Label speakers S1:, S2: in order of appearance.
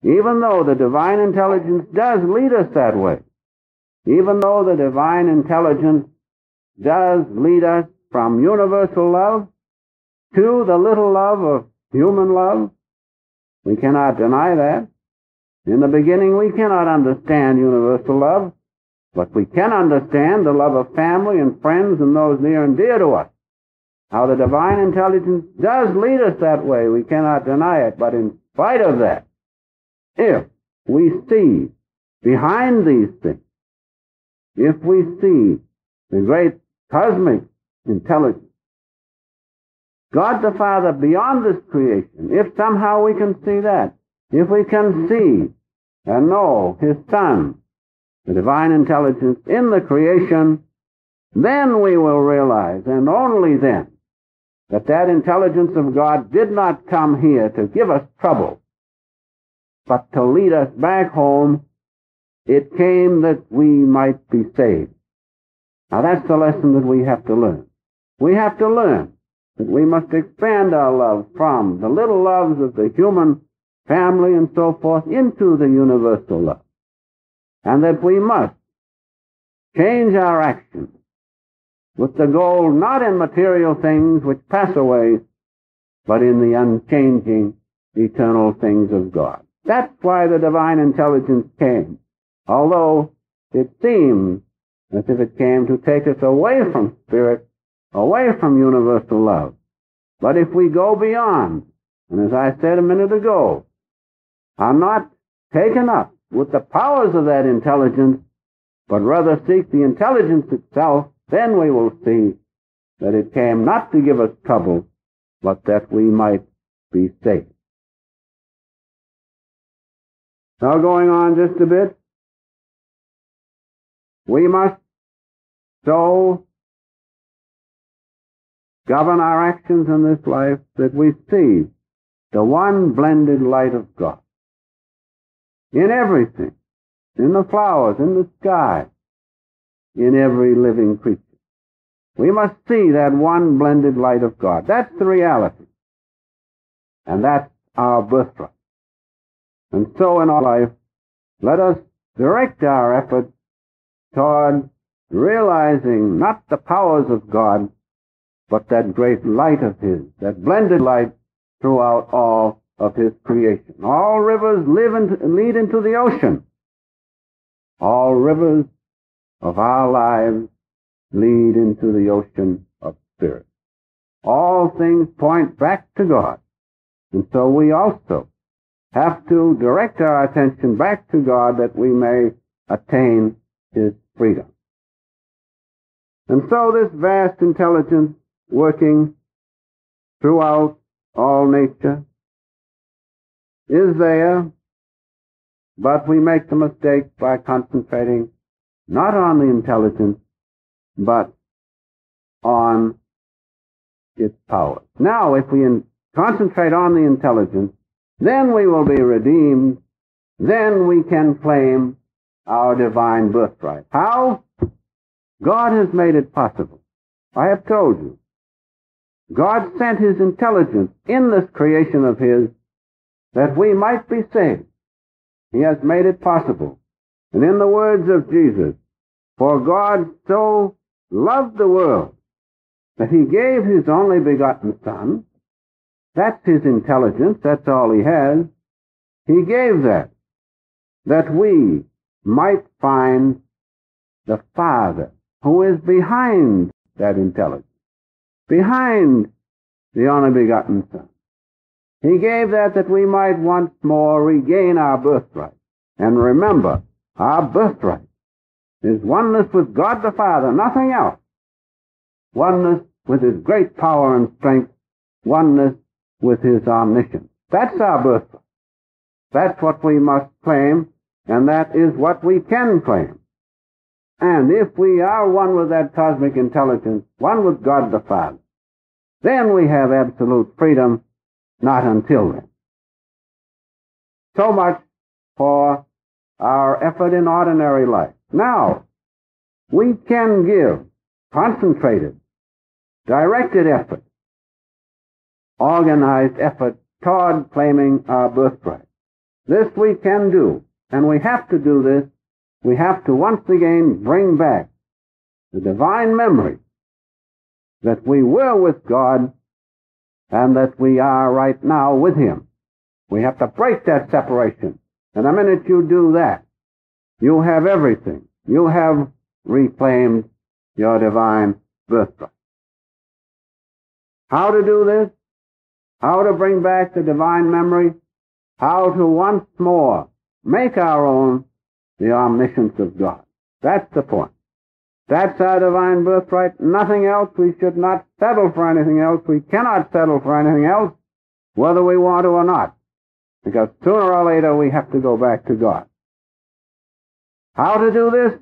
S1: even though the divine intelligence does lead us that way, even though the divine intelligence does lead us from universal love to the little love of human love, we cannot deny that. In the beginning, we cannot understand universal love, but we can understand the love of family and friends and those near and dear to us. How the divine intelligence does lead us that way, we cannot deny it. But in spite of that, if we see behind these things, if we see the great cosmic intelligence, God the Father beyond this creation, if somehow we can see that, if we can see and know His Son, the divine intelligence in the creation, then we will realize, and only then, that that intelligence of God did not come here to give us trouble, but to lead us back home. It came that we might be saved. Now that's the lesson that we have to learn. We have to learn that we must expand our love from the little loves of the human family and so forth into the universal love. And that we must change our actions with the goal not in material things which pass away, but in the unchanging, eternal things of God. That's why the divine intelligence came, although it seems as if it came to take us away from spirit, away from universal love. But if we go beyond, and as I said a minute ago, are not taken up with the powers of that intelligence, but rather seek the intelligence itself, then we will see that it came not to give us trouble, but that we might be safe. Now going on just a bit, we must so govern our actions in this life that we see the one blended light of God in everything, in the flowers, in the sky, in every living creature. We must see that one blended light of God. That's the reality. And that's our birthright. And so in our life, let us direct our efforts toward realizing not the powers of God, but that great light of His, that blended light throughout all of His creation. All rivers lead into the ocean. All rivers of our lives lead into the ocean of spirit. All things point back to God. And so we also have to direct our attention back to God that we may attain His freedom. And so this vast intelligence working throughout all nature is there, but we make the mistake by concentrating not on the intelligence, but on its powers. Now, if we concentrate on the intelligence, then we will be redeemed. Then we can claim our divine birthright. How? God has made it possible. I have told you. God sent His intelligence in this creation of His that we might be saved. He has made it possible. And in the words of Jesus, for God so loved the world that He gave His only begotten Son. That's His intelligence. That's all He has. He gave that we might find the Father who is behind that intelligence, behind the only begotten Son. He gave that we might once more regain our birthright. And remember, our birthright is oneness with God the Father, nothing else. Oneness with His great power and strength, oneness with His omniscience. That's our birthright. That's what we must claim, and that is what we can claim. And if we are one with that cosmic intelligence, one with God the Father, then we have absolute freedom, not until then. So much for our effort in ordinary life. Now, we can give concentrated, directed effort, organized effort toward claiming our birthright. This we can do, and we have to do this. We have to once again bring back the divine memory that we were with God and that we are right now with Him. We have to break that separation. And the minute you do that, you have everything. You have reclaimed your divine birthright. How to do this? How to bring back the divine memory? How to once more make our own the omniscience of God. That's the point. That's our divine birthright. Nothing else. We should not settle for anything else. We cannot settle for anything else, whether we want to or not, because sooner or later we have to go back to God. How to do this?